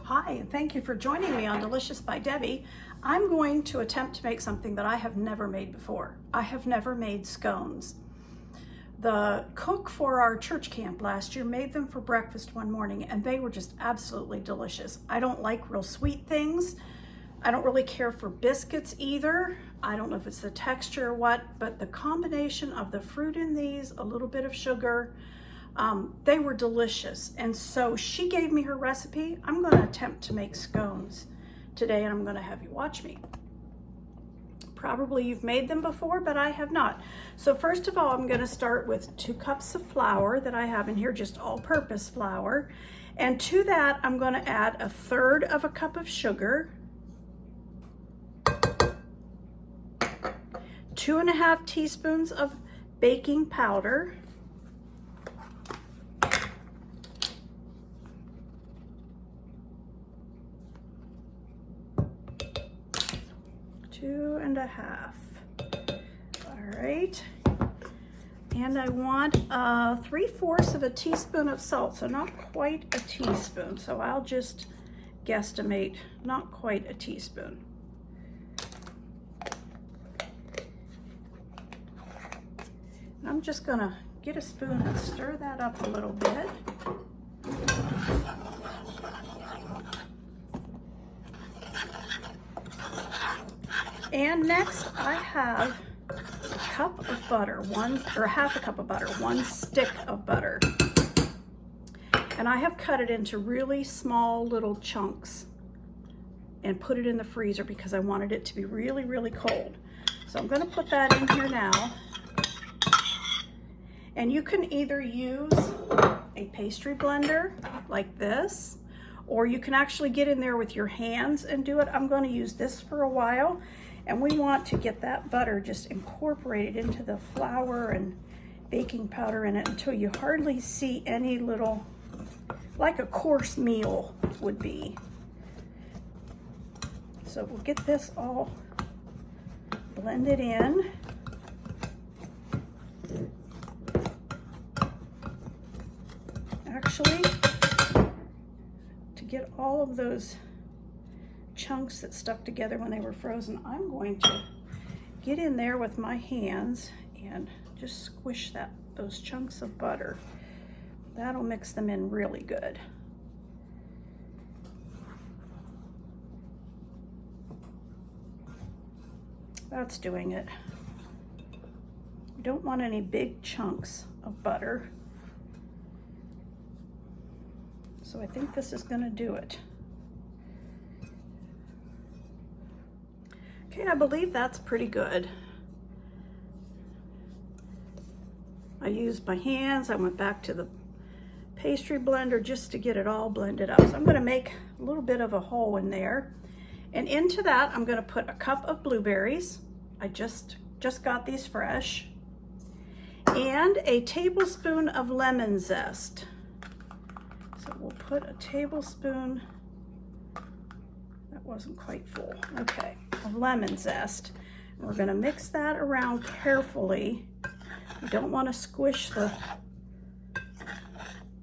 Hi, and thank you for joining me on Delicious by Debbie. I'm going to attempt to make something that I have never made before. I have never made scones. The cook for our church camp last year made them for breakfast one morning, and they were just absolutely delicious. I don't like real sweet things. I don't really care for biscuits either. I don't know if it's the texture or what, but the combination of the fruit in these, a little bit of sugar, they were delicious. And so she gave me her recipe. I'm going to attempt to make scones today, and I'm going to have you watch me. Probably you've made them before, but I have not. So first of all, I'm going to start with 2 cups of flour that I have in here, just all-purpose flour. And to that, I'm going to add 1/3 of a cup of sugar, 2½ teaspoons of baking powder, 2½ All right. And I want 3/4 of a teaspoon of salt, so not quite a teaspoon. So I'll just guesstimate not quite a teaspoon. And I'm just gonna get a spoon and stir that up a little bit. And next I have a cup of butter, 1/2 cup of butter, 1 stick of butter. And I have cut it into really small little chunks and put it in the freezer because I wanted it to be really, really cold. So I'm gonna put that in here now. And you can either use a pastry blender like this, or you can actually get in there with your hands and do it. I'm going to use this for a while, and we want to get that butter just incorporated into the flour and baking powder in it until you hardly see any little, like a coarse meal would be. So we'll get this all blended in. Actually, to get all of those chunks that stuck together when they were frozen, I'm going to get in there with my hands and just squish those chunks of butter. That'll mix them in really good. That's doing it. You don't want any big chunks of butter. So I think this is going to do it. Okay, I believe that's pretty good. I used my hands. I went back to the pastry blender just to get it all blended up. So I'm going to make a little bit of a hole in there. And into that, I'm going to put a cup of blueberries. I just got these fresh. And a tablespoon of lemon zest. So we'll put a tablespoon, that wasn't quite full, okay, of lemon zest. And we're gonna mix that around carefully. We don't wanna squish the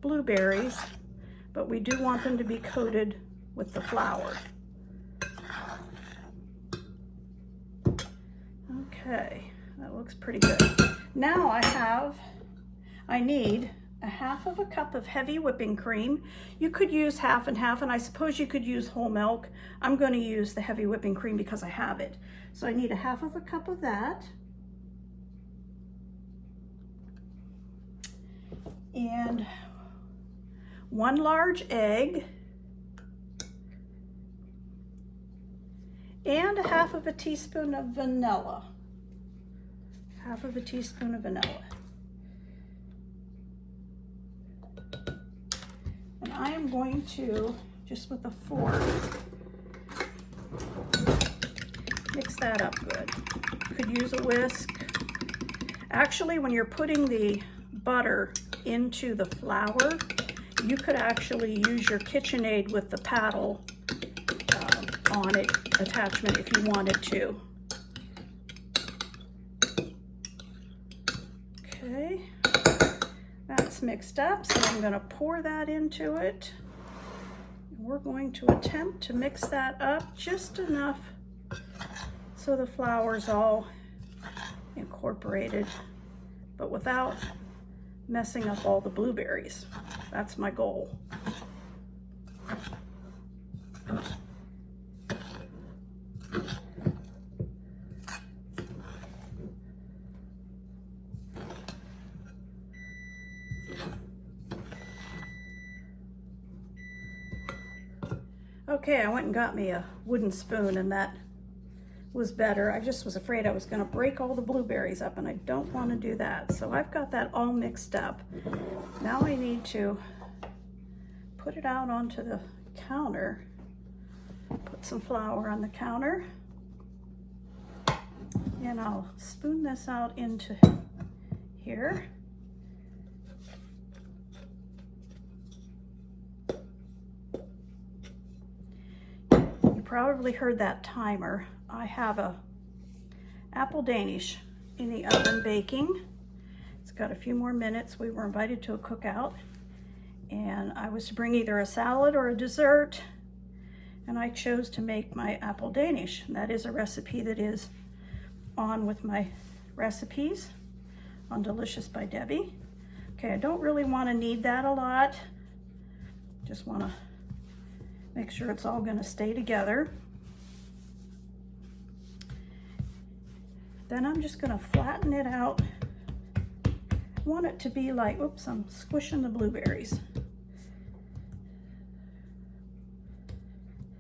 blueberries, but we do want them to be coated with the flour. Okay, that looks pretty good. Now I need 1/2 cup of heavy whipping cream. You could use half and half, and I suppose you could use whole milk. I'm going to use the heavy whipping cream because I have it. So I need 1/2 cup of that. And 1 large egg. And 1/2 teaspoon of vanilla. 1/2 teaspoon of vanilla. I am going to, just with a fork, mix that up good. You could use a whisk. Actually, when you're putting the butter into the flour, you could actually use your KitchenAid with the paddle on it attachment if you wanted to. Okay. That's mixed up, so I'm going to pour that into it. we're going to attempt to mix that up just enough so the flour's all incorporated, but without messing up all the blueberries. That's my goal. Okay, I went and got me a wooden spoon, and that was better. I just was afraid I was going to break all the blueberries up, and I don't want to do that. So I've got that all mixed up. Now I need to put it out onto the counter. Put some flour on the counter, and I'll spoon this out into here. You probably heard that timer. I have a apple Danish in the oven baking. It's got a few more minutes. We were invited to a cookout, and I was to bring either a salad or a dessert, and I chose to make my apple Danish. And that is a recipe that is on with my recipes on Delicious by Debbie. Okay, I don't really want to knead that a lot. Just want to make sure it's all going to stay together. Then I'm just going to flatten it out. I want it to be like, oops, I'm squishing the blueberries.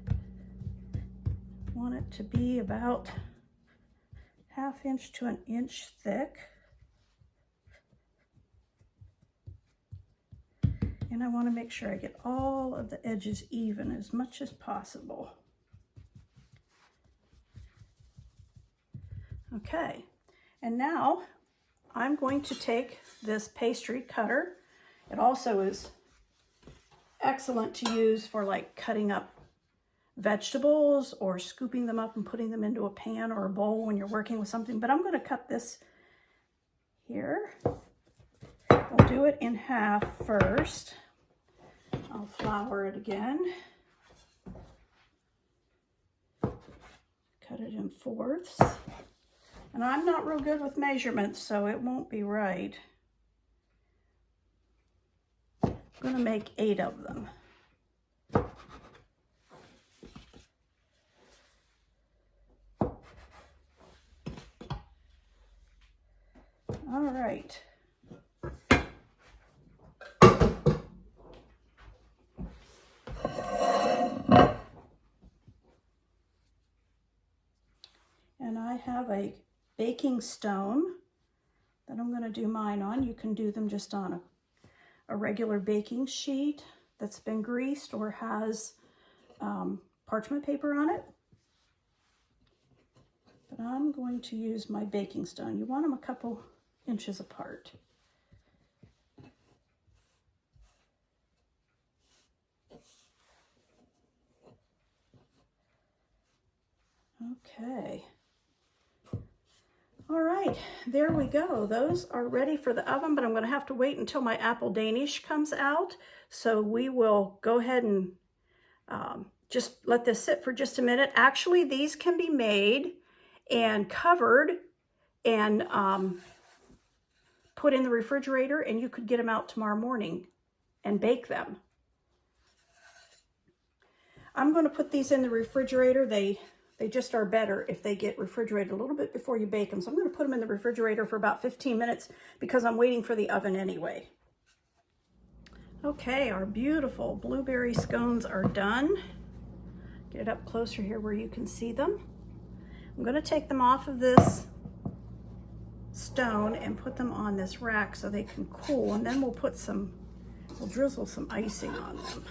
I want it to be about 1/2 inch to 1 inch thick. And I want to make sure I get all of the edges even as much as possible. Okay, and now I'm going to take this pastry cutter. It also is excellent to use for like cutting up vegetables or scooping them up and putting them into a pan or a bowl when you're working with something. But I'm going to cut this here. I'll do it in half first. I'll flour it again. Cut it in 4/4. And I'm not real good with measurements, so it won't be right. I'm going to make 8 of them. All right. And I have a baking stone that I'm going to do mine on. You can do them just on a regular baking sheet that's been greased or has parchment paper on it. But I'm going to use my baking stone. You want them a couple inches apart. Okay. All right, there we go. Those are ready for the oven, but I'm going to have to wait until my apple Danish comes out. So we will go ahead and just let this sit for just a minute. Actually, these can be made and covered and put in the refrigerator, and you could get them out tomorrow morning and bake them. I'm going to put these in the refrigerator. They just are better if they get refrigerated a little bit before you bake them. So I'm going to put them in the refrigerator for about 15 minutes because I'm waiting for the oven anyway. Okay, our beautiful blueberry scones are done. Get it up closer here where you can see them. I'm going to take them off of this stone and put them on this rack so they can cool, and then we'll drizzle some icing on them.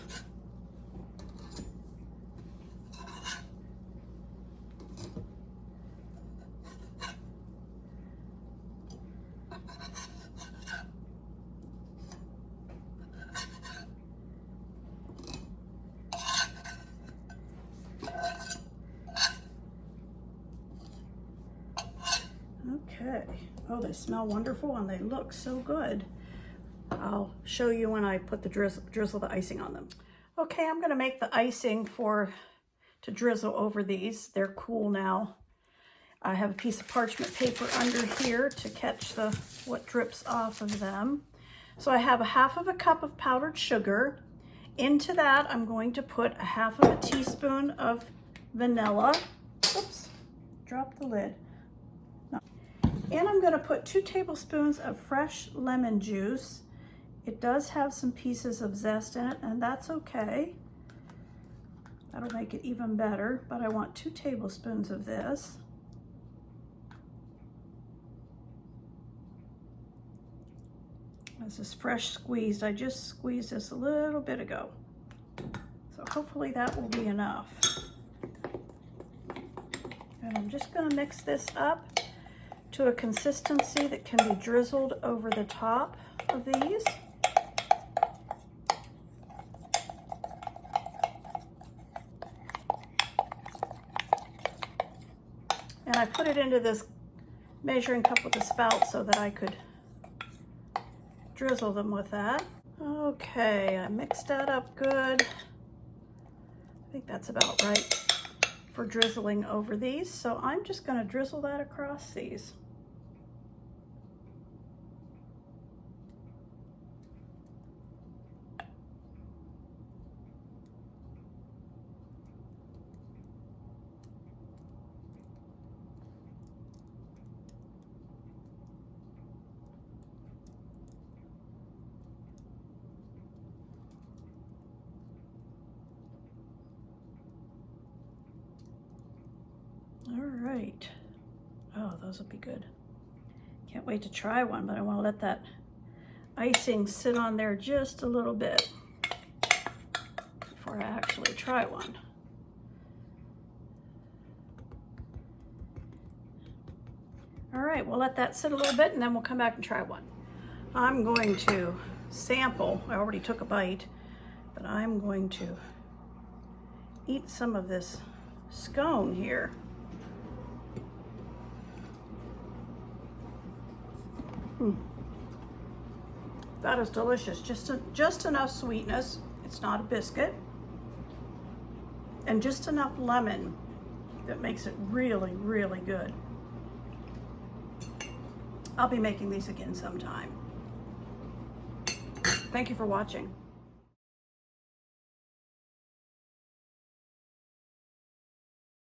Okay. Oh, they smell wonderful and they look so good. I'll show you when I put the drizzle the icing on them. Okay, I'm gonna make the icing to drizzle over these. They're cool now. I have a piece of parchment paper under here to catch what drips off of them. So I have a 1/2 cup of powdered sugar. Into that, I'm going to put a 1/2 teaspoon of vanilla. Oops, dropped the lid. No. And I'm gonna put 2 tablespoons of fresh lemon juice. It does have some pieces of zest in it, and that's okay. That'll make it even better, but I want 2 tablespoons of this. This is fresh squeezed. I just squeezed this a little bit ago. So hopefully that will be enough. And I'm just gonna mix this up to a consistency that can be drizzled over the top of these. And I put it into this measuring cup with a spout so that I could drizzle them with that. Okay, I mixed that up good. I think that's about right for drizzling over these. So I'm just going to drizzle that across these. All right. Oh, those will be good. Can't wait to try one, but I want to let that icing sit on there just a little bit before I actually try one. All right, we'll let that sit a little bit and then we'll come back and try one. I'm going to sample. I already took a bite, but I'm going to eat some of this scone here. That is delicious. Just enough sweetness. It's not a biscuit. And just enough lemon that makes it really, really good. I'll be making these again sometime. Thank you for watching.